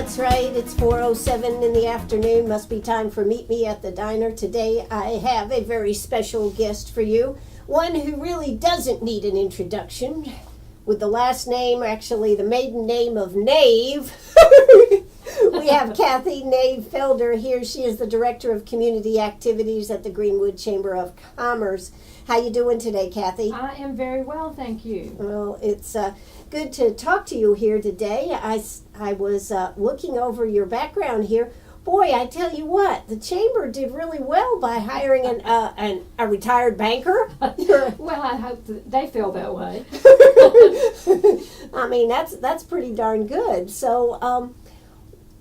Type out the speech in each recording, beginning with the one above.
That's right, it's 4:07 in the afternoon. Must be time for Meet Me at the Diner. Today I have a very special guest for you. One who really doesn't need an introduction. With the last name, actually the maiden name of Nave. We have Kathy Nave Felder here. She is the Director of Community Activities at the Greenwood Chamber of Commerce. How you doing today, Kathy? I am very well, thank you. Well, it's good to talk to you here today. I was looking over your background here. Boy, I tell you what, the chamber did really well by hiring a retired banker. Well, I hope that they feel that way. I mean, that's pretty darn good. So,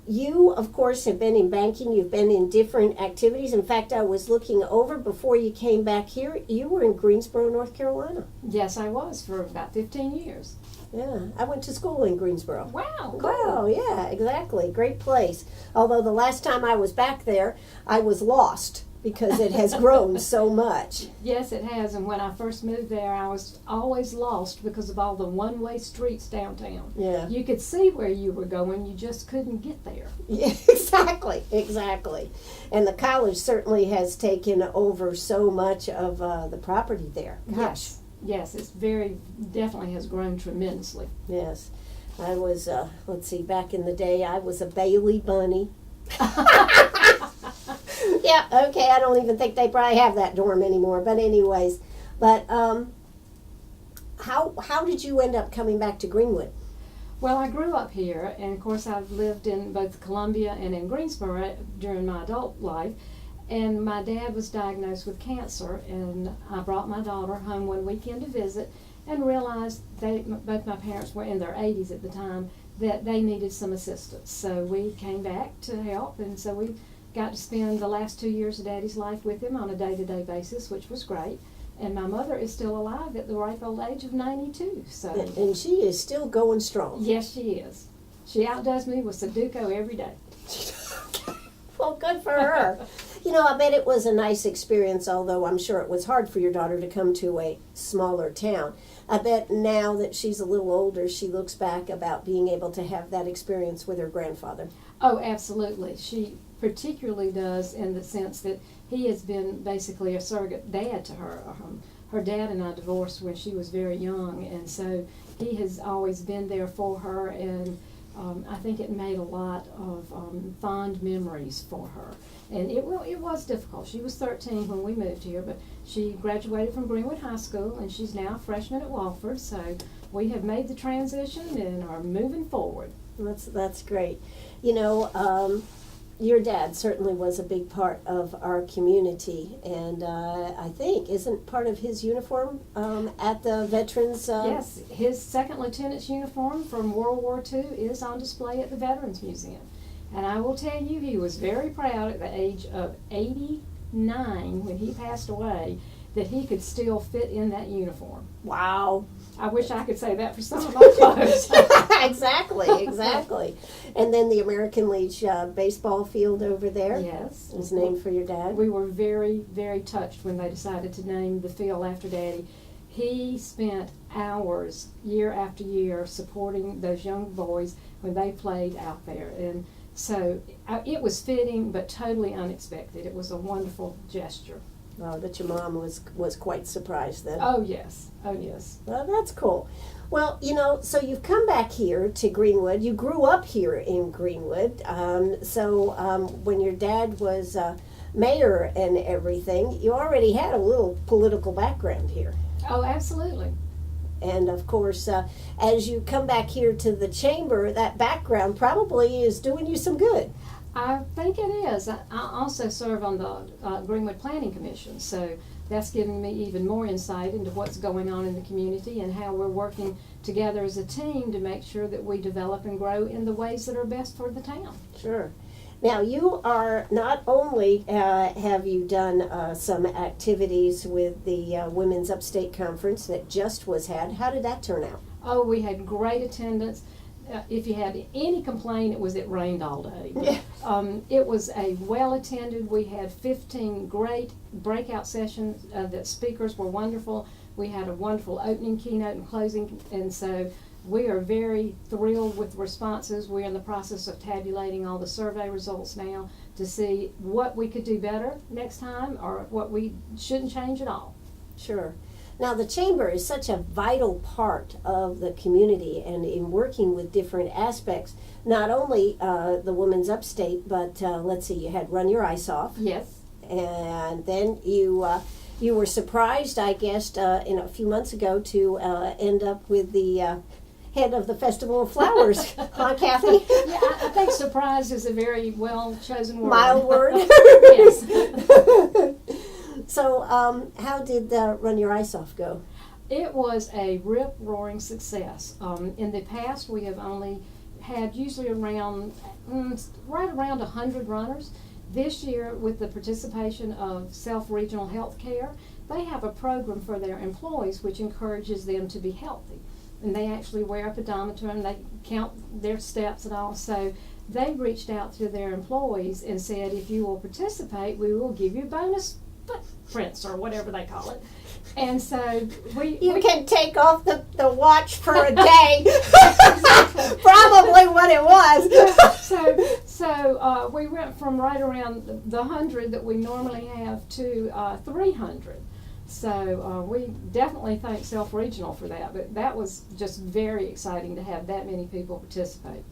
you, of course, have been in banking. You've been in different activities. In fact, I was looking over before you came back here. You were in Greensboro, North Carolina. Yes, I was for about 15 years. Yeah, I went to school in Greensboro. Wow, cool. Wow, yeah, exactly. Great place. Although the last time I was back there, I was lost because it has grown so much. Yes, it has. And when I first moved there, I was always lost because of all the one-way streets downtown. Yeah. You could see where you were going, you just couldn't get there. Yeah, exactly. And the college certainly has taken over so much of the property there. Gosh. Yes, it's definitely has grown tremendously. Yes. I was, let's see, back in the day, I was a Bailey bunny. Yeah, okay, I don't even think they probably have that dorm anymore. But anyways, how did you end up coming back to Greenwood? Well, I grew up here, and of course I've lived in both Columbia and in Greensboro during my adult life. And my dad was diagnosed with cancer, and I brought my daughter home one weekend to visit and realized both my parents were in their 80s at the time, that they needed some assistance. So we came back to help, and so we got to spend the last 2 years of Daddy's life with him on a day-to-day basis, which was great. And my mother is still alive at the ripe old age of 92. So. And she is still going strong. Yes, she is. She outdoes me with Sudoku every day. Well, good for her. You know, I bet it was a nice experience, although I'm sure it was hard for your daughter to come to a smaller town. I bet now that she's a little older, she looks back about being able to have that experience with her grandfather. Oh, absolutely. She particularly does, in the sense that he has been basically a surrogate dad to her. Her dad and I divorced when she was very young, and so he has always been there for her, and I think it made a lot of fond memories for her. And it was difficult. She was 13 when we moved here, but she graduated from Greenwood High School, and she's now a freshman at Walford. So we have made the transition and are moving forward. That's great. You know, your dad certainly was a big part of our community, and I think isn't part of his uniform at the Veterans? Yes, his second lieutenant's uniform from World War II is on display at the Veterans Museum. And I will tell you, he was very proud at the age of 89 when he passed away that he could still fit in that uniform. Wow. I wish I could say that for some of my clothes. Exactly. And then the American Legion baseball field over there. Yes. Was named for your dad. We were very, very touched when they decided to name the field after Daddy. He spent hours, year after year, supporting those young boys when they played out there. And so it was fitting, but totally unexpected. It was a wonderful gesture. Oh, that your mom was quite surprised then. Oh, yes. Well, that's cool. Well, you know, so you've come back here to Greenwood. You grew up here in Greenwood. When your dad was mayor and everything, you already had a little political background here. Oh, absolutely. And of course, as you come back here to the chamber, that background probably is doing you some good. I think it is. I also serve on the Greenwood Planning Commission, so that's giving me even more insight into what's going on in the community and how we're working together as a team to make sure that we develop and grow in the ways that are best for the town. Sure. Now, you are not only have you done some activities with the Women's Upstate Conference that just was had. How did that turn out? Oh, we had great attendance. If you had any complaint, it rained all day. It was a well-attended. We had 15 great breakout sessions. The speakers were wonderful. We had a wonderful opening keynote and closing, and so We are very thrilled with the responses. We're in the process of tabulating all the survey results now to see what we could do better next time or what we shouldn't change at all. Sure. Now, the Chamber is such a vital part of the community and in working with different aspects, not only the Women's Upstate, but let's see, you had Run Your Ice Off. Yes. And then you were surprised, I guess, in a few months ago to end up with the head of the Festival of Flowers, huh, Kathy? Yeah, I think surprise is a very well chosen word. Mild word. Yes. So, how did Run Your Ice Off go? It was a rip-roaring success. In the past, we have only had usually around, right around 100 runners. This year, with the participation of Self-Regional Health Care, they have a program for their employees which encourages them to be healthy. And they actually wear a pedometer and they count their steps and all. So they reached out to their employees and said, if you will participate, we will give you bonus footprints or whatever they call it. And so we can take off the watch for a day. Probably what it was. So we went from right around the 100 that we normally have to 300. So we definitely thank Self-Regional for that. But that was just very exciting to have that many people participate.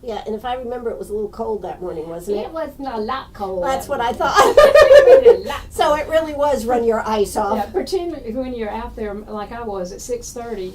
Yeah, and if I remember, it was a little cold that morning, wasn't it? It was a lot cold. That's what I thought. So it really was Run Your Ice Off. Yeah, particularly when you're out there like I was at 6:30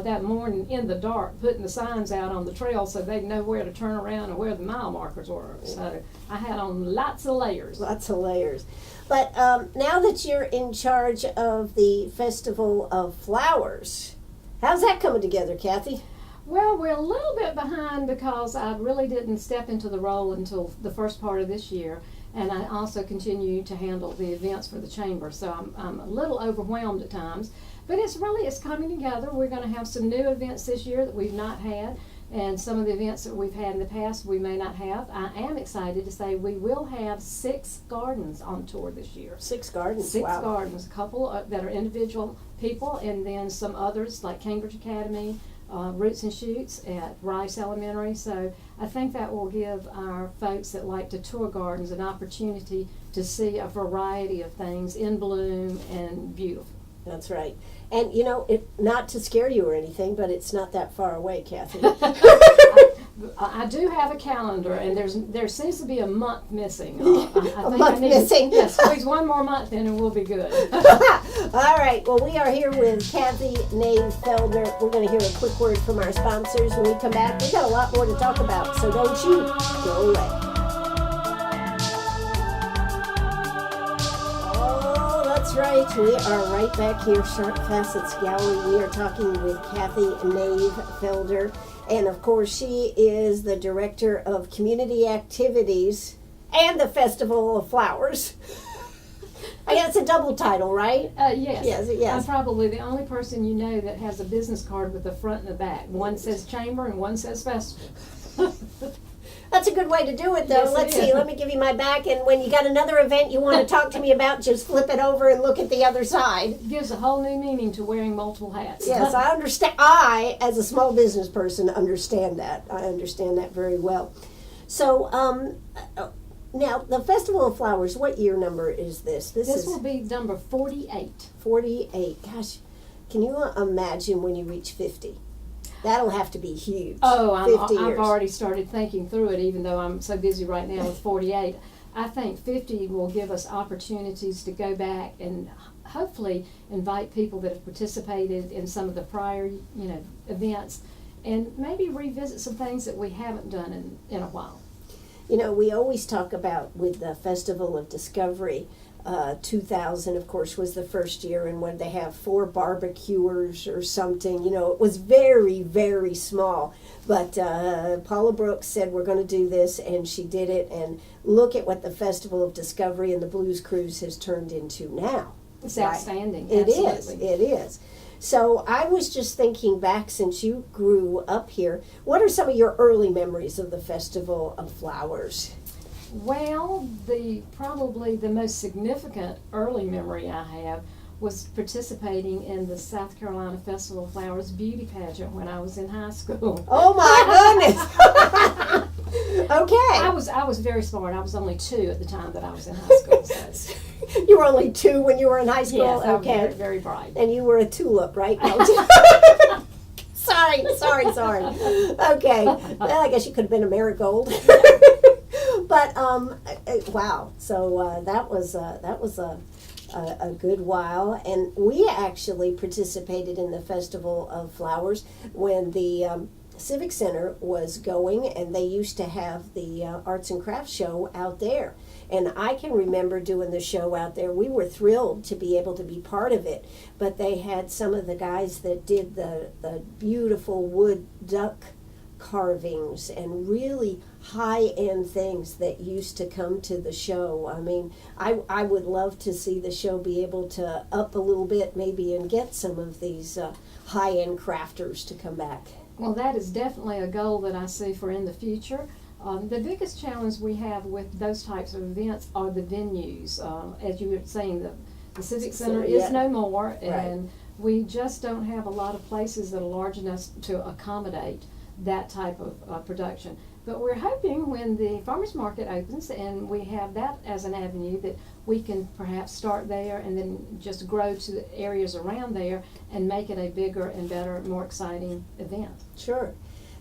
that morning in the dark, putting the signs out on the trail so they'd know where to turn around and where the mile markers were. So I had on lots of layers. Lots of layers. But now that you're in charge of the Festival of Flowers, how's that coming together, Kathy? Well, we're a little bit behind because I really didn't step into the role until the first part of this year, and I also continue to handle the events for the Chamber, so I'm a little overwhelmed at times. But it's coming together. We're going to have some new events this year that we've not had, and some of the events that we've had in the past we may not have. I am excited to say we will have 6 gardens on tour this year. 6 gardens, 6 wow. gardens, a couple that are individual people, and then some others like Cambridge Academy, Roots and Shoots at Rice Elementary. So I think that will give our folks that like to tour gardens an opportunity to see a variety of things in bloom and beautiful. That's right. And you know, not to scare you or anything, but it's not that far away, Kathy. I do have a calendar, and there seems to be a month missing. A month missing. Yes, squeeze one more month in and we'll be good. All right. Well, we are here with Kathy Nave Felder. We're going to hear a quick word from our sponsors. When we come back, we've got a lot more to talk about, so don't you go away. Oh, that's right. We are right back here, Sharp Facets Gallery. We are talking with Kathy Nave Felder. And of course, she is the Director of Community Activities and the Festival of Flowers. I guess it's a double title, right? Yes. Yes. I'm probably the only person you know that has a business card with the front and the back. One says Chamber and one says Festival. That's a good way to do it, though. Yes, Let's it see. is. Let me give you my back. And when you got another event you want to talk to me about, just flip it over and look at the other side. It gives a whole new meaning to wearing multiple hats. Yes, I understand. I, as a small business person, understand that. I understand that very well. So, now, the Festival of Flowers, what year number is this? This will be number 48. 48. Gosh, can you imagine when you reach 50? That'll have to be huge. Oh, 50 I've years. already started thinking through it, even though I'm so busy right now with 48. I think 50 will give us opportunities to go back and hopefully invite people that have participated in some of the prior, events, and maybe revisit some things that we haven't done in a while. You know, we always talk about with the Festival of Discovery, 2000, of course, was the first year, and when they have 4 barbecuers or something, it was very, very small. But Paula Brooks said, we're going to do this, and she did it, and look at what the Festival of Discovery and the Blues Cruise has turned into now. It's outstanding. It Absolutely. is. It is. So I was just thinking back, since you grew up here, what are some of your early memories of the Festival of Flowers? Well, probably the most significant early memory I have was participating in the South Carolina Festival of Flowers beauty pageant when I was in high school. Oh my goodness! Okay. I was very smart. I was only 2 at the time that I was in high school. So. You were only 2 when you were in high school? Yes, I was okay. very, very bright. And you were a tulip, right? Sorry. Okay. Well, I guess you could have been a marigold. But wow. So that was a good while, and we actually participated in the Festival of Flowers when the Civic Center was going, and they used to have the arts and crafts show out there. And I can remember doing the show out there. We were thrilled to be able to be part of it, but they had some of the guys that did the beautiful wood duck carvings and really high-end things that used to come to the show. I mean, I would love to see the show be able to up a little bit maybe and get some of these high-end crafters to come back. Well, that is definitely a goal that I see for in the future. The biggest challenge we have with those types of events are the venues. As you were saying, the Civic Center is no more, and we just don't have a lot of places that are large enough to accommodate that type of production. But we're hoping when the farmers market opens and we have that as an avenue that we can perhaps start there and then just grow to the areas around there and make it a bigger and better, more exciting event. Sure.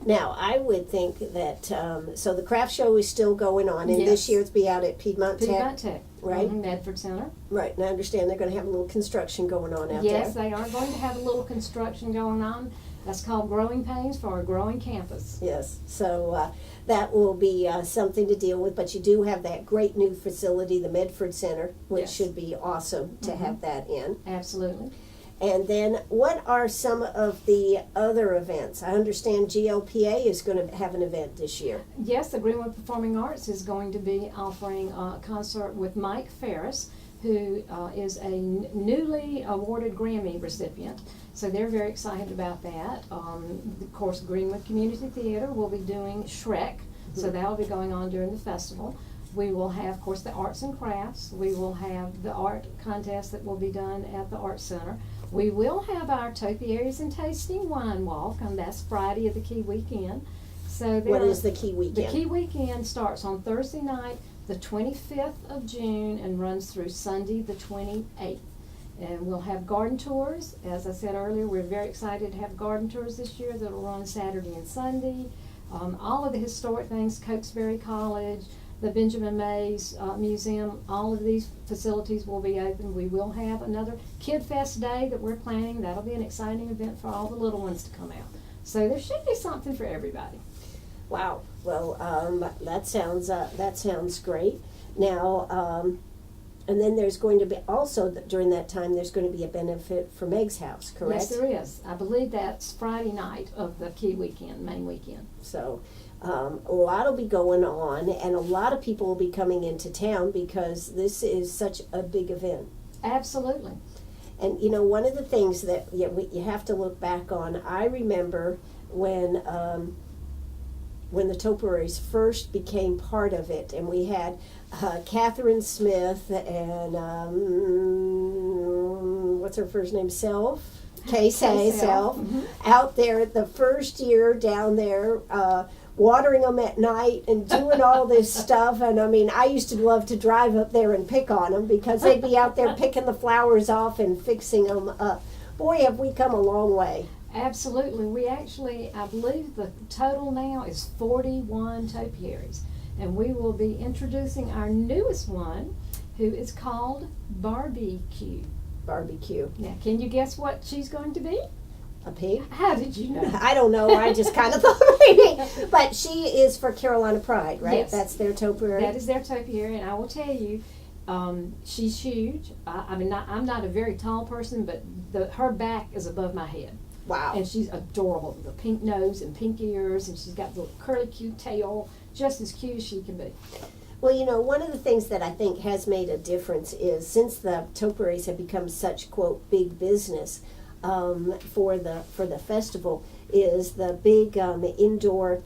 Now, I would think that, so the craft show is still going on, and Yes. this year it's be out at Piedmont Tech. Right? Medford Center. Right, and I understand they're going to have a little construction going on out there. Yes, they are going to have a little construction going on. That's called Growing Pains for a Growing Campus. Yes, so that will be something to deal with, but you do have that great new facility, the Medford Center, which Yes. should be awesome to have that in. Absolutely. And then what are some of the other events? I understand GLPA is going to have an event this year. Yes, the Greenwood Performing Arts is going to be offering a concert with Mike Ferris, who is a newly awarded Grammy recipient. So they're very excited about that. Of course, Greenwood Community Theater will be doing Shrek, so that will be going on during the festival. We will have, of course, the arts and crafts. We will have the art contest that will be done at the Art Center. We will have our Topiaries and Tasting Wine Walk, and that's Friday of the Key Weekend. So What is the Key Weekend? The Key Weekend starts on Thursday night, the 25th of June, and runs through Sunday, the 28th. And we'll have garden tours. As I said earlier, we're very excited to have garden tours this year that will run Saturday and Sunday. All of the historic things, Cokesbury College, the Benjamin Mays Museum, all of these facilities will be open. We will have another Kid Fest Day that we're planning. That'll be an exciting event for all the little ones to come out. So there should be something for everybody. Wow. Well, that sounds great. Now, and then there's going to be also during that time there's going to be a benefit for Meg's house, correct? Yes, there is. I believe that's Friday night of the Key Weekend, main weekend. So a lot will be going on, and a lot of people will be coming into town because this is such a big event. Absolutely. And you know, one of the things that you have to look back on, I remember when the Topiaries first became part of it, and we had Catherine Smith and what's her first name? Kay Self, out there the first year down there, watering them at night and doing all this stuff. And I mean, I used to love to drive up there and pick on them because they'd be out there picking the flowers off and fixing them up. Boy, have we come a long way. Absolutely. We actually, I believe the total now is 41 topiaries. And we will be introducing our newest one, who is called Barbecue. Barbecue. Now, can you guess what she's going to be? A pig? How did you know? I don't know. I just kind of thought maybe. But she is for Carolina Pride, right? Yes. That's their topiary? That is their topiary, and I will tell you, she's huge. I mean, I'm not a very tall person, but her back is above my head. Wow. And she's adorable. The pink nose and pink ears, and she's got the curly cute tail, just as cute as she can be. Well, you know, one of the things that I think has made a difference is since the topiaries have become such, quote, big business for the festival is the big indoor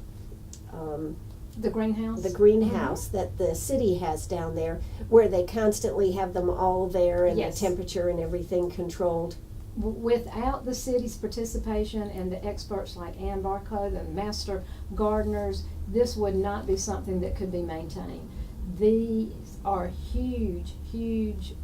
The greenhouse? The greenhouse that the city has down there, where they constantly have them all there and Yes. the temperature and everything controlled. Without the city's participation and the experts like Ann Barco, the master gardeners, this would not be something that could be maintained. These are huge, huge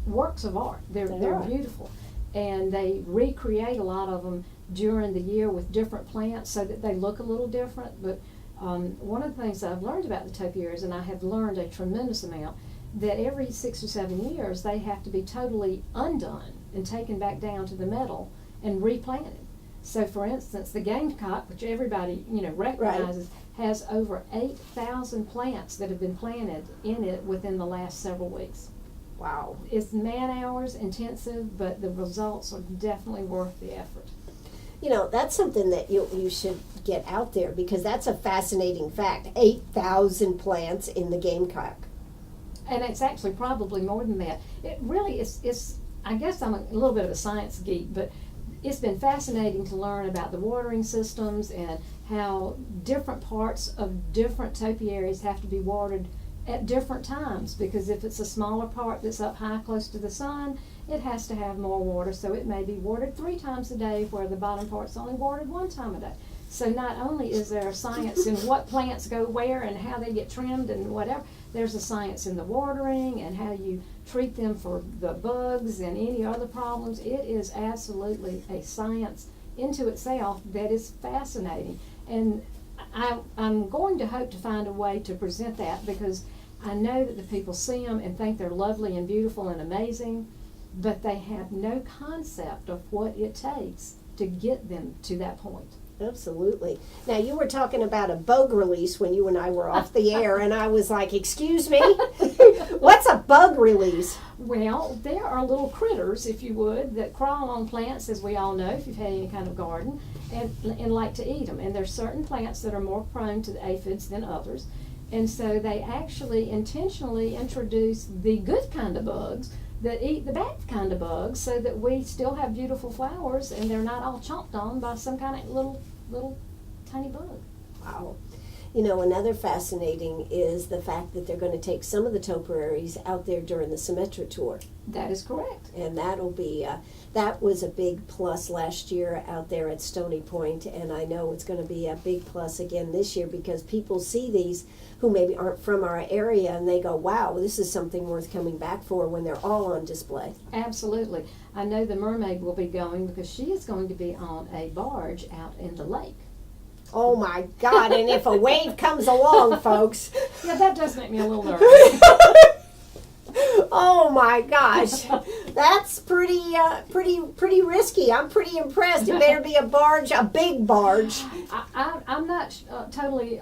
works of art. They're are. beautiful. And they recreate a lot of them during the year with different plants so that they look a little different. But one of the things that I've learned about the topiaries, and I have learned a tremendous amount, that every 6 or 7 years they have to be totally undone and taken back down to the metal and replanted. So, for instance, the gamecock, which everybody recognizes, has over 8,000 plants that have been planted in it within the last several weeks. Wow. It's man hours intensive, but the results are definitely worth the effort. You know, that's something that you should get out there, because that's a fascinating fact. 8,000 plants in the gamecock. And it's actually probably more than that. It really is, I guess I'm a little bit of a science geek, but it's been fascinating to learn about the watering systems and how different parts of different topiaries have to be watered at different times, because if it's a smaller part that's up high close to the sun, it has to have more water, so it may be watered 3 times a day, where the bottom part's only watered 1 time a day. So not only is there a science in what plants go where and how they get trimmed and whatever, there's a science in the watering and how you treat them for the bugs and any other problems. It is absolutely a science into itself that is fascinating. And I'm going to hope to find a way to present that, because I know that the people see them and think they're lovely and beautiful and amazing, but they have no concept of what it takes to get them to that point. Absolutely. Now, you were talking about a bug release when you and I were off the air, and I was like, excuse me? What's a bug release? Well, there are little critters, if you would, that crawl on plants, as we all know, if you've had any kind of garden, and like to eat them. And there's certain plants that are more prone to the aphids than others. And so they actually intentionally introduce the good kind of bugs that eat the bad kind of bugs, so that we still have beautiful flowers and they're not all chomped on by some kind of little tiny bug. Wow. You know, another fascinating is the fact that they're going to take some of the topiaries out there during the Symetra tour. That is correct. And that'll be, that was a big plus last year out there at Stony Point, and I know it's going to be a big plus again this year, because people see these who maybe aren't from our area and they go, wow, this is something worth coming back for, when they're all on display. Absolutely. I know the mermaid will be going, because she is going to be on a barge out in the lake. Oh my God, and if a wave comes along, folks. Yeah, that does make me a little nervous. Oh my gosh, that's pretty risky. I'm pretty impressed. It better be a barge, a big barge. I'm not totally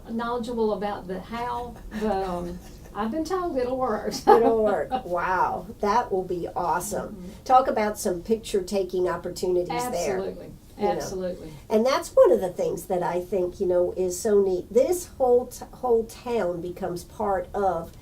knowledgeable about the how, but I've been told it'll work. It'll work. Wow, that will be awesome. Mm-hmm. Talk about some picture-taking opportunities there. Absolutely. You know. Absolutely. And that's one of the things that I think, is so neat. This whole town becomes part of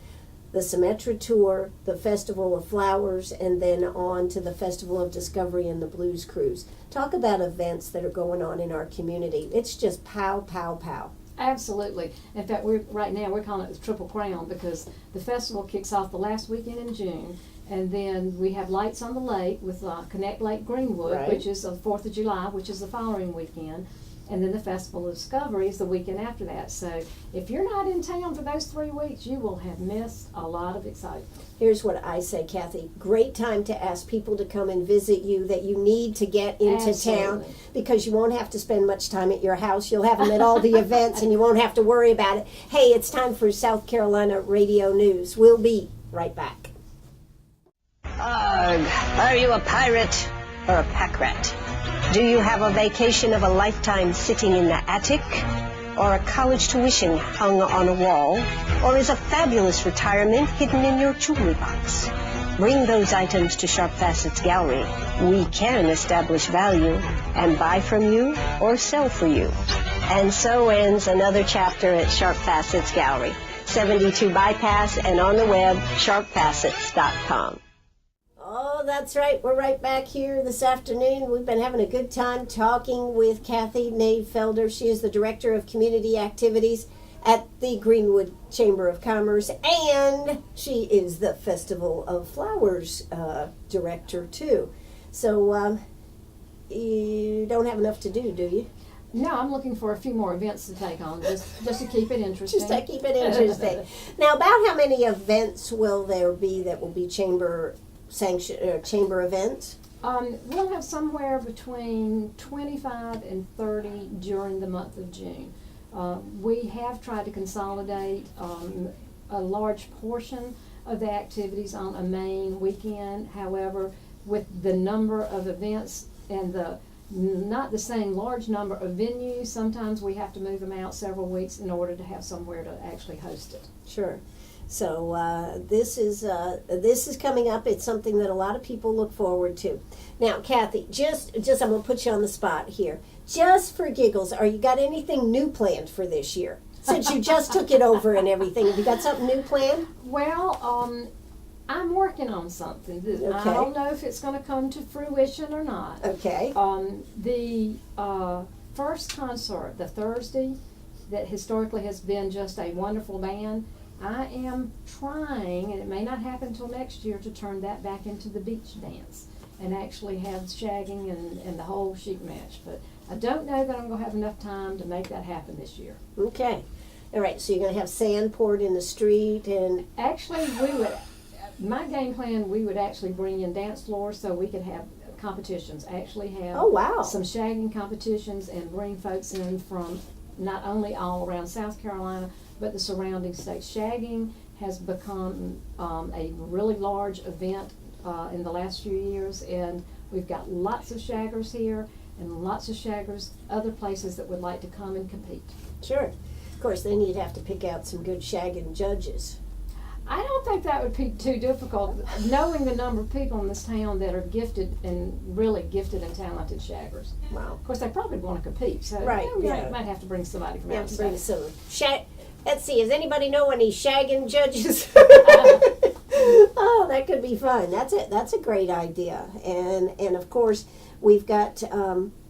the Symetra Tour, the Festival of Flowers, and then on to the Festival of Discovery and the Blues Cruise. Talk about events that are going on in our community. It's just pow, pow, pow. Absolutely. In fact, right now we're calling it the Triple Crown, because the festival kicks off the last weekend in June, and then we have Lights on the Lake with Connect Lake Greenwood, Right. which is the 4th of July, which is the following weekend. And then the Festival of Discovery is the weekend after that. So if you're not in town for those 3 weeks, you will have missed a lot of excitement. Here's what I say, Kathy. Great time to ask people to come and visit you that you need to get into town, Absolutely. because you won't have to spend much time at your house. You'll have them at all the events, and you won't have to worry about it. Hey, it's time for South Carolina Radio News. We'll be right back. Are you a pirate or a pack rat? Do you have a vacation of a lifetime sitting in the attic? Or a college tuition hung on a wall? Or is a fabulous retirement hidden in your jewelry box? Bring those items to Sharp Facets Gallery. We can establish value and buy from you or sell for you. And so ends another chapter at Sharp Facets Gallery, 72 Bypass, and on the web, sharpfacets.com. Oh, that's right. We're right back here this afternoon. We've been having a good time talking with Kathy Nave Felder. She is the Director of Community Activities at the Greenwood Chamber of Commerce, and she is the Festival of Flowers director too. So you don't have enough to do you? No, I'm looking for a few more events to take on, just to keep it interesting. Just to keep it interesting. Now, about how many events will there be that will be chamber chamber events? We'll have somewhere between 25 and 30 during the month of June. We have tried to consolidate a large portion of the activities on a main weekend. However, with the number of events and not the same large number of venues, sometimes we have to move them out several weeks in order to have somewhere to actually host it. Sure. So this is coming up. It's something that a lot of people look forward to. Now, Kathy, just I'm gonna put you on the spot here. Just for giggles, you got anything new planned for this year? Since you just took it over and everything, have you got something new planned? Well, I'm working on something. I don't know if it's going to come to fruition or not. Okay. The first concert, the Thursday, that historically has been just a wonderful band, I am trying, and it may not happen until next year, to turn that back into the beach dance and actually have shagging and the whole sheep match. But I don't know that I'm going to have enough time to make that happen this year. Okay. All right, so you're going to have sand poured in the street and... Actually, my game plan, we would actually bring in dance floors so we could have competitions, actually have some shagging competitions and bring folks in from not only all around South Carolina, but the surrounding states. Shagging has become a really large event in the last few years, and we've got lots of shaggers here and lots of shaggers other places that would like to come and compete. Sure. Of course, then you'd have to pick out some good shagging judges. I don't think that would be too difficult, knowing the number of people in this town that are gifted and really gifted and talented shaggers. Wow. Of course, they probably want to compete, so we might have to bring somebody from outside. Bring some let's see, does anybody know any shagging judges? Oh, that could be fun. That's it. That's a great idea. And of course, we've got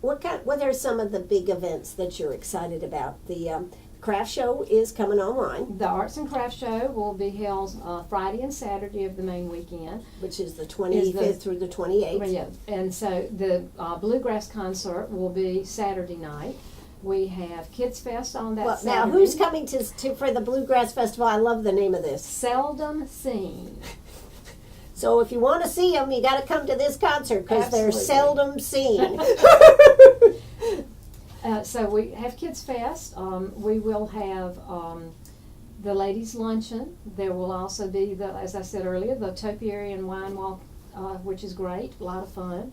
what are some of the big events that you're excited about? The craft show is coming online. The Arts and Crafts Show will be held Friday and Saturday of the main weekend, which is the 25th through the 28th. Yeah, and so the Bluegrass concert will be Saturday night. We have Kids Fest on that Saturday. Now, who's coming to for the Bluegrass Festival? I love the name of this. Seldom Seen. So if you want to see them, you got to come to this concert because they're seldom seen. So we have Kids Fest. We will have the Ladies Luncheon. There will also be, as I said earlier, the Topiary Wine Walk, which is great, a lot of fun.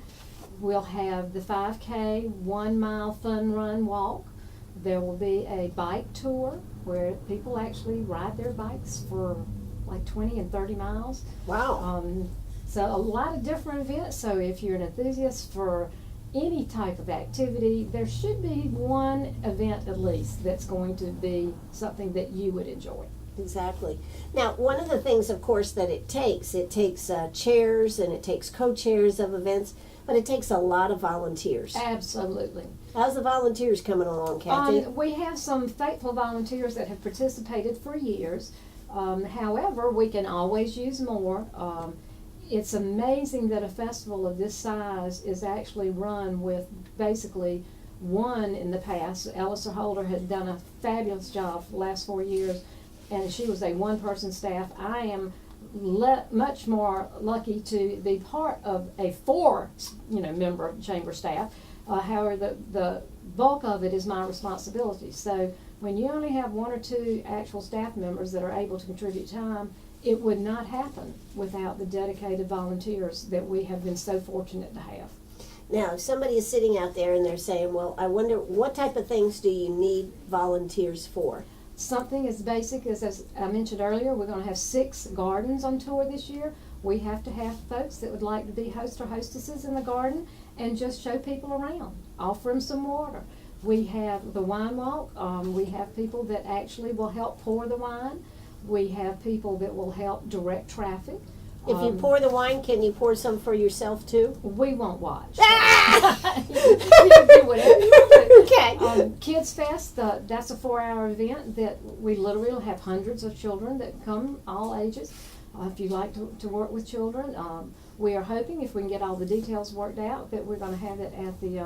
We'll have the 5K 1 mile fun run walk. There will be a bike tour where people actually ride their bikes for like 20 and 30 miles. Wow. So a lot of different events. So if you're an enthusiast for any type of activity, there should be one event at least that's going to be something that you would enjoy. Exactly. Now, one of the things, of course, that it takes chairs and it takes co-chairs of events, but it takes a lot of volunteers. Absolutely. How's the volunteers coming along, Kathy? We have some faithful volunteers that have participated for years. However, we can always use more. It's amazing that a festival of this size is actually run with basically one in the past. Eller Holder had done a fabulous job for the last 4 years, and she was a one-person staff. I am much more lucky to be part of a 4-member chamber staff. However, the bulk of it is my responsibility. So when you only have 1 or 2 actual staff members that are able to contribute time, it would not happen without the dedicated volunteers that we have been so fortunate to have. Now, if somebody is sitting out there and they're saying, well, I wonder what type of things do you need volunteers for? Something as basic as I mentioned earlier, we're going to have 6 gardens on tour this year. We have to have folks that would like to be hosts or hostesses in the garden and just show people around, offer them some water. We have the wine walk. We have people that actually will help pour the wine. We have people that will help direct traffic. If you pour the wine, can you pour some for yourself too? We won't watch. You can do whatever you want to. Okay. Kids Fest, that's a 4-hour event that we literally will have hundreds of children that come, all ages. If you like to work with children, we are hoping, if we can get all the details worked out, that we're going to have it at the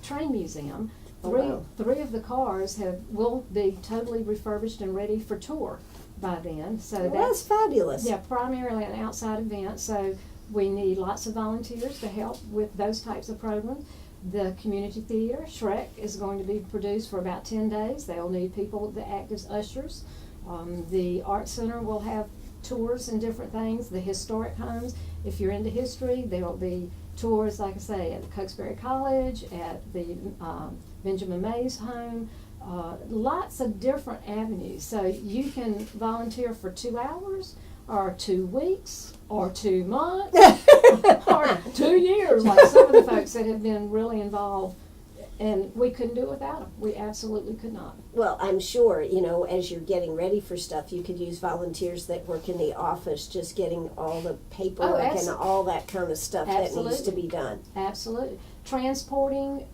Train Museum. Three of the cars will be totally refurbished and ready for tour by then. So That's fabulous. yeah, primarily an outside event. So we need lots of volunteers to help with those types of programs. The community theater, Shrek, is going to be produced for about 10 days. They'll need people that act as ushers. The Art Center will have tours and different things. The historic homes, if you're into history, there will be tours, like I say, at Cokesbury College, at the Benjamin Mays home, lots of different avenues. So you can volunteer for 2 hours, or 2 weeks, or 2 months, or 2 years, like some of the folks that have been really involved. And we couldn't do it without them. We absolutely could not. Well, I'm sure, as you're getting ready for stuff, you could use volunteers that work in the office, just getting all the paperwork and all that kind of stuff that needs to be done. Absolutely. Transporting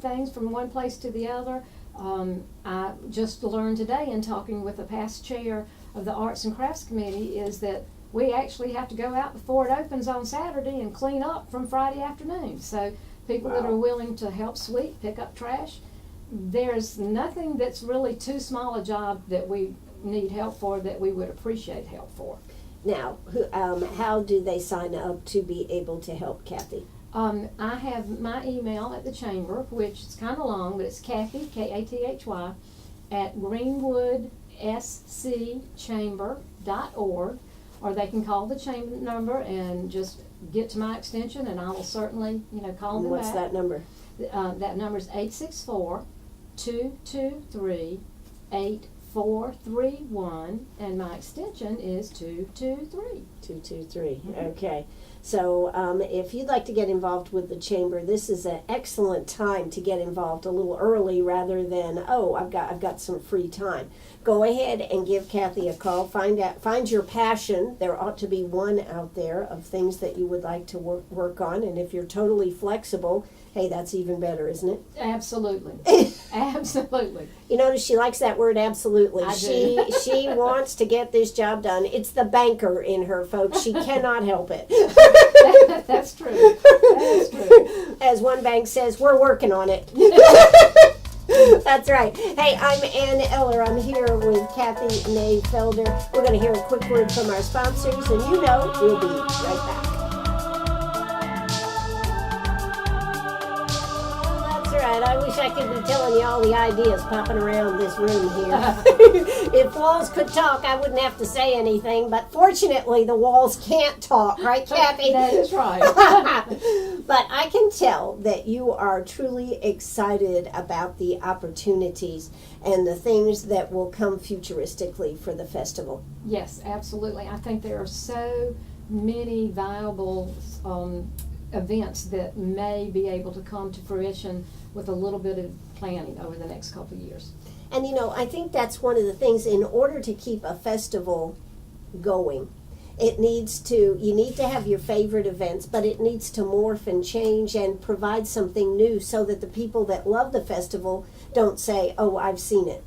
things from one place to the other. I just learned today in talking with the past chair of the Arts and Crafts Committee is that we actually have to go out before it opens on Saturday and clean up from Friday afternoon. So people that are willing to help sweep, pick up trash, there's nothing that's really too small a job that we need help for that we would appreciate help for. Now, how do they sign up to be able to help Kathy? I have my email at the chamber, which is kind of long, but it's Kathy, Kathy, at greenwoodscchamber.org, or they can call the chamber number and just get to my extension, and I will certainly, call them What's back. that number? That number is 864-223-8431, and my extension is 223. 223. Okay. So if you'd like to get involved with the chamber, this is an excellent time to get involved a little early rather than, I've got some free time. Go ahead and give Kathy a call. Find your passion. There ought to be one out there of things that you would like to work on, and if you're totally flexible, hey, that's even better, isn't it? Absolutely. Absolutely. You notice she likes that word absolutely. I do. She wants to get this job done. It's the banker in her, folks. She cannot help it. That's true. That's true. As one bank says, we're working on it. That's right. Hey, I'm Ann Eller. I'm here with Kathy Nave Felder. We're going to hear a quick word from our sponsors, and we'll be right back. I wish I could be telling you all the ideas popping around this room here. If walls could talk, I wouldn't have to say anything, but fortunately the walls can't talk, right, Kathy? That is right. But I can tell that you are truly excited about the opportunities and the things that will come futuristically for the festival. Yes, absolutely. I think there are so many viable events that may be able to come to fruition with a little bit of planning over the next couple of years. And I think that's one of the things, in order to keep a festival going, you need to have your favorite events, but it needs to morph and change and provide something new so that the people that love the festival don't say, oh, I've seen it.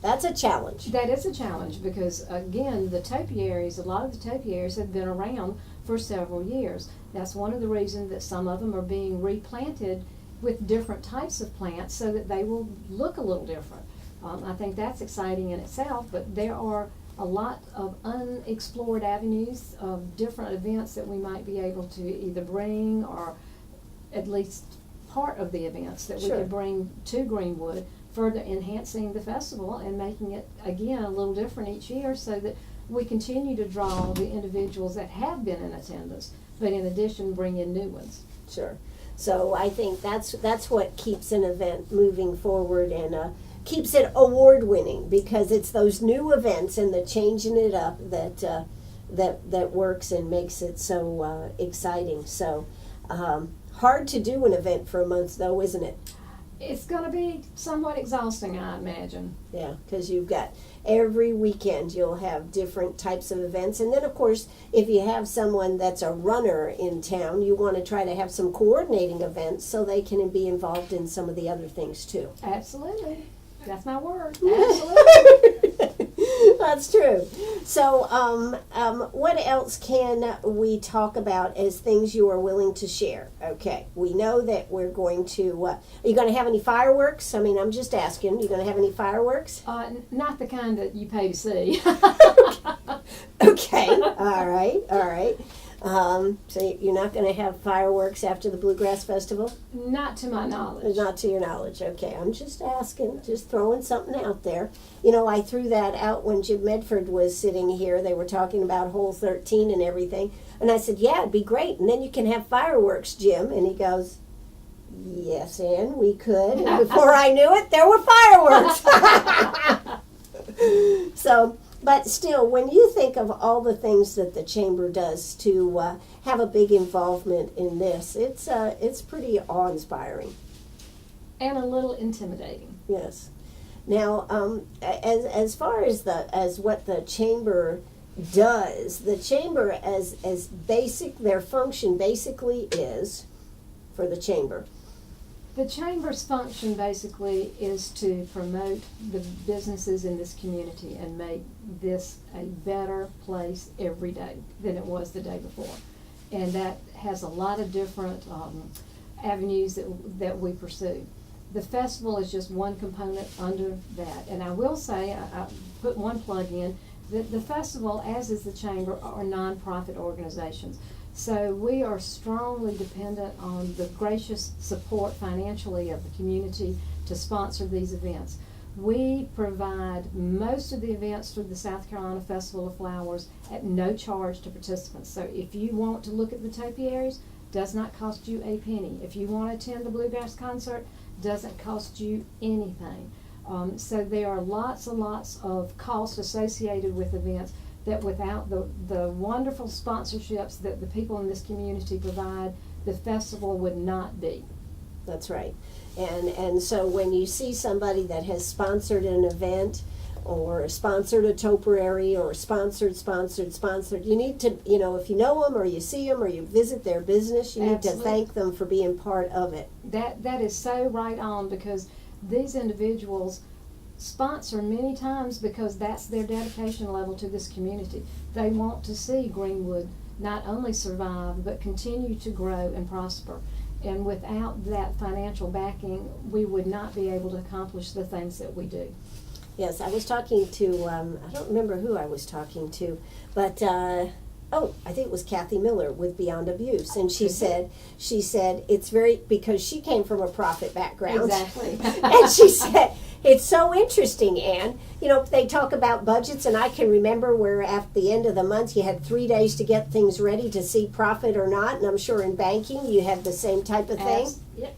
That's a challenge. That is a challenge because, again, a lot of the topiaries have been around for several years. That's one of the reasons that some of them are being replanted with different types of plants so that they will look a little different. I think that's exciting in itself, but there are a lot of unexplored avenues of different events that we might be able to either bring, or at least part of the events that we could bring to Greenwood, further enhancing the festival and making it, again, a little different each year so that we continue to draw the individuals that have been in attendance, but in addition bring in new ones. Sure. So I think that's what keeps an event moving forward and keeps it award-winning, because it's those new events and the changing it up that works and makes it so exciting. So hard to do an event for a month, though, isn't it? It's going to be somewhat exhausting, I imagine. Yeah, because you've got every weekend you'll have different types of events. And then, of course, if you have someone that's a runner in town, you want to try to have some coordinating events so they can be involved in some of the other things too. Absolutely. That's my word. Absolutely. That's true. So, what else can we talk about as things you are willing to share? Okay, we know that we're going to. Are you going to have any fireworks? I mean, I'm just asking. Are you going to have any fireworks? Not the kind that you pay to see. Okay. All right. All right. So you're not going to have fireworks after the Bluegrass Festival? Not to my knowledge. Not to your knowledge. Okay, I'm just asking, just throwing something out there. You know, I threw that out when Jim Medford was sitting here. They were talking about Hole 13 and everything. And I said, yeah, it'd be great. And then you can have fireworks, Jim. And he goes, yes, Ann, we could. And before I knew it, there were fireworks. So... But still, when you think of all the things that the Chamber does to have a big involvement in this, it's pretty awe-inspiring. And a little intimidating. Yes. Now, as far as what the Chamber does, the Chamber as basic, their function basically is for the Chamber. The Chamber's function basically is to promote the businesses in this community and make this a better place every day than it was the day before. And that has a lot of different avenues that we pursue. The festival is just one component under that. And I will say, I put one plug in, that the festival, as is the Chamber, are nonprofit organizations. So we are strongly dependent on the gracious support financially of the community to sponsor these events. We provide most of the events through the South Carolina Festival of Flowers at no charge to participants. So if you want to look at the topiaries, does not cost you a penny. If you want to attend the Bluegrass concert, doesn't cost you anything. So there are lots and lots of costs associated with events that without the wonderful sponsorships that the people in this community provide, the festival would not be. That's right. And so when you see somebody that has sponsored an event or sponsored a topiary or sponsored, you need to, if you know them or you see them or you visit their business, you need Absolutely. to thank them for being part of it. That is so right on, because these individuals sponsor many times because that's their dedication level to this community. They want to see Greenwood not only survive but continue to grow and prosper. And without that financial backing, we would not be able to accomplish the things that we do. Yes, I was talking to, I don't remember who I was talking to, but, I think it was Kathy Miller with Beyond Abuse. And she said it's very, because she came from a profit background. Exactly. And she said, it's so interesting, Ann. They talk about budgets, and I can remember where at the end of the month you had 3 days to get things ready to see profit or not. And I'm sure in banking you have the same type of thing. Yep.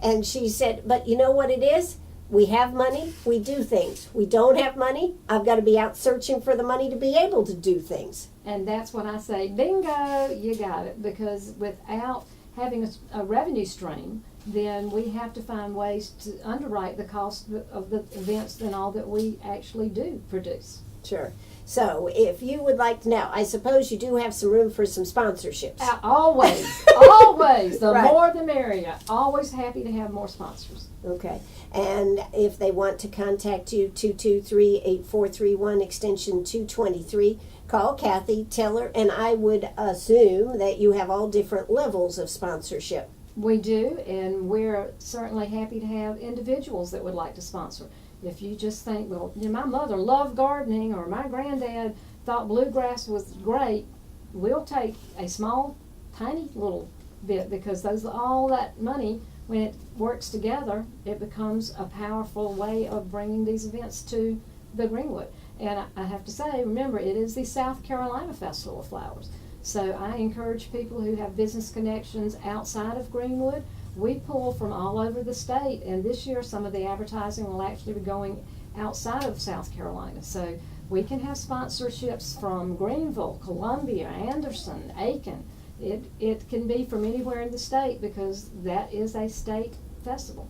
And she said, but you know what it is? We have money, we do things. We don't have money, I've got to be out searching for the money to be able to do things. And that's when I say, bingo, you got it. Because without having a revenue stream, then we have to find ways to underwrite the cost of the events and all that we actually do produce. Sure. So if you would like to now, I suppose you do have some room for some sponsorships. Always, always. The Right. more the merrier. Always happy to have more sponsors. Okay. And if they want to contact you, 223-8431, extension 223, call Kathy, tell her, and I would assume that you have all different levels of sponsorship. We do, and we're certainly happy to have individuals that would like to sponsor. If you just think, well, my mother loved gardening, or my granddad thought bluegrass was great, we'll take a small, tiny little bit, because all that money, when it works together, it becomes a powerful way of bringing these events to the Greenwood. And I have to say, remember, it is the South Carolina Festival of Flowers. So I encourage people who have business connections outside of Greenwood. We pull from all over the state, and this year some of the advertising will actually be going outside of South Carolina. So we can have sponsorships from Greenville, Columbia, Anderson, Aiken. It can be from anywhere in the state, because that is a state festival.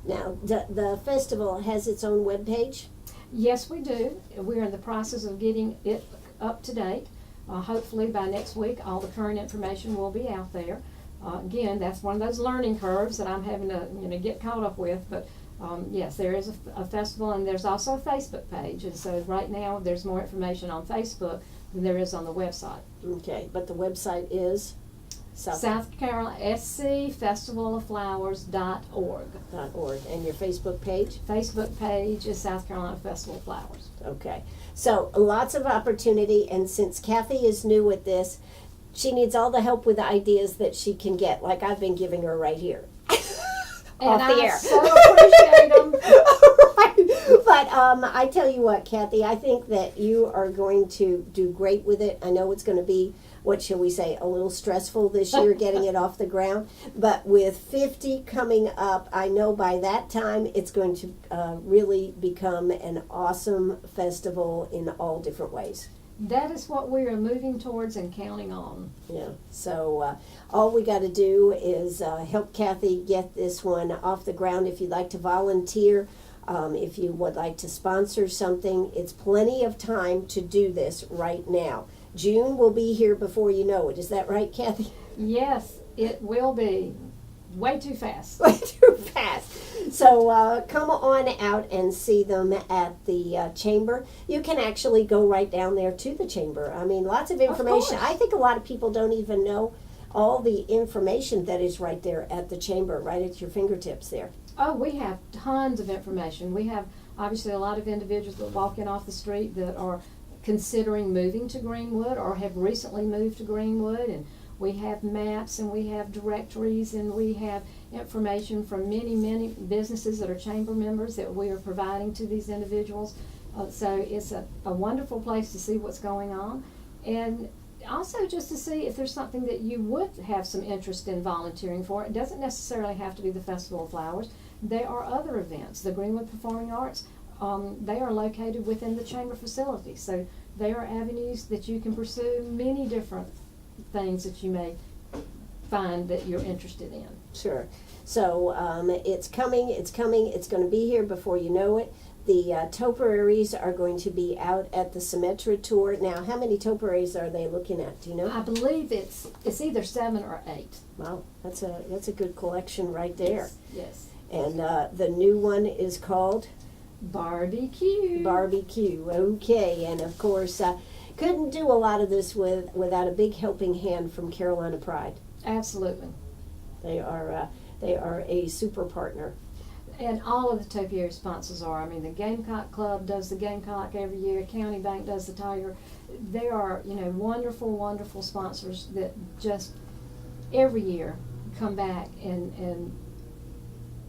Now, the festival has its own webpage? Yes, we do. We're in the process of getting it up to date. Hopefully by next week, all the current information will be out there. Again, that's one of those learning curves that I'm having to get caught up with. But yes, there is a festival, and there's also a Facebook page. And so right now, there's more information on Facebook than there is on the website. Okay, but the website is? South Carolina, scfestivalofflowers.org. .org. And your Facebook page? Facebook page is South Carolina Festival of Flowers. Okay. So lots of opportunity, and since Kathy is new at this, she needs all the help with ideas that she can get, like I've been giving her right here. And Off the I air. so appreciate them. But I tell you what, Kathy, I think that you are going to do great with it. I know it's going to be, what shall we say, a little stressful this year getting it off the ground. But with 50 coming up, I know by that time it's going to really become an awesome festival in all different ways. That is what we are moving towards and counting on. Yeah, so all we got to do is help Kathy get this one off the ground. If you'd like to volunteer, if you would like to sponsor something, it's plenty of time to do this right now. June will be here before you know it. Is that right, Kathy? Yes, it will be. Way too fast. Way too fast. So come on out and see them at the chamber. You can actually go right down there to the chamber. I mean, lots of information. Of course. I think a lot of people don't even know all the information that is right there at the chamber, right at your fingertips there. Oh, we have tons of information. We have obviously a lot of individuals that walk in off the street that are considering moving to Greenwood or have recently moved to Greenwood, and we have maps and we have directories and we have information from many businesses that are chamber members that we are providing to these individuals. So it's a wonderful place to see what's going on, and also just to see if there's something that you would have some interest in volunteering for. It doesn't necessarily have to be the Festival of Flowers. There are other events. The Greenwood Performing Arts, they are located within the chamber facility. So there are avenues that you can pursue, many different things that you may find that you're interested in. Sure. So it's coming, it's going to be here before you know it. The topiaries are going to be out at the Symetra Tour. Now, how many topiaries are they looking at? Do you know? I believe it's either 7 or 8. Wow, that's a good collection right there. Yes. And the new one is called Barbecue. Barbecue. Okay, and of course, couldn't do a lot of this without a big helping hand from Carolina Pride. Absolutely. They are a super partner. And all of the topiary sponsors are. I mean, the Gamecock Club does the Gamecock every year. County Bank does the Tiger. They are, wonderful, wonderful sponsors that just every year come back, and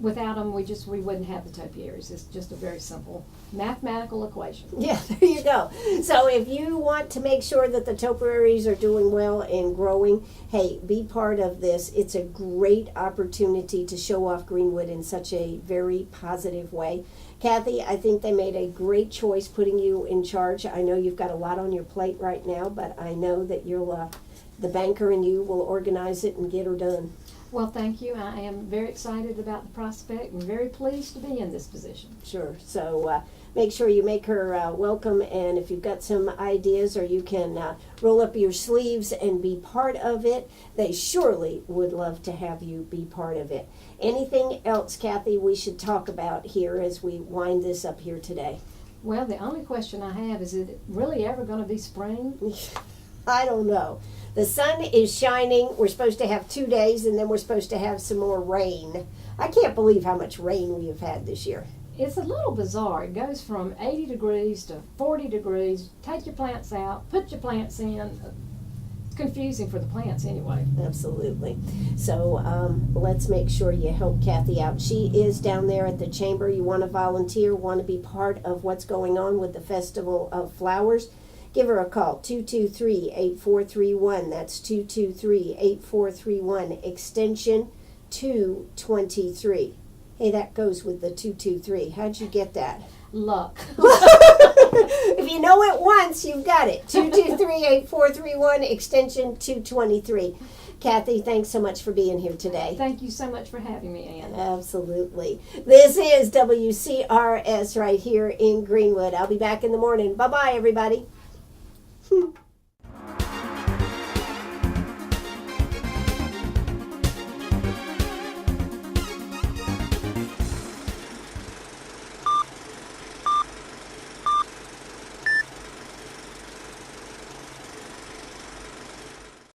without them, we wouldn't have the topiaries. It's just a very simple mathematical equation. Yeah, there you go. So if you want to make sure that the topiaries are doing well and growing, hey, be part of this. It's a great opportunity to show off Greenwood in such a very positive way. Kathy, I think they made a great choice putting you in charge. I know you've got a lot on your plate right now, but I know that you'll, the banker in you will organize it and get her done. Well, thank you. I am very excited about the prospect and very pleased to be in this position. Sure. So make sure you make her welcome, and if you've got some ideas or you can roll up your sleeves and be part of it, they surely would love to have you be part of it. Anything else, Kathy, we should talk about here as we wind this up here today? Well, the only question I have is it really ever going to be spring? I don't know. The sun is shining. We're supposed to have 2 days, and then we're supposed to have some more rain. I can't believe how much rain we have had this year. It's a little bizarre. It goes from 80 degrees to 40 degrees. Take your plants out, put your plants in. It's confusing for the plants anyway. Absolutely. So let's make sure you help Kathy out. She is down there at the chamber. You want to volunteer, want to be part of what's going on with the Festival of Flowers, give her a call, 223-8431. That's 223-8431, extension 223. Hey, that goes with the 223. How'd you get that? Luck. If you know it once, you've got it. 223-8431, extension 223. Kathy, thanks so much for being here today. Thank you so much for having me, Ann. Absolutely. This is WCRS right here in Greenwood. I'll be back in the morning. Bye-bye, everybody.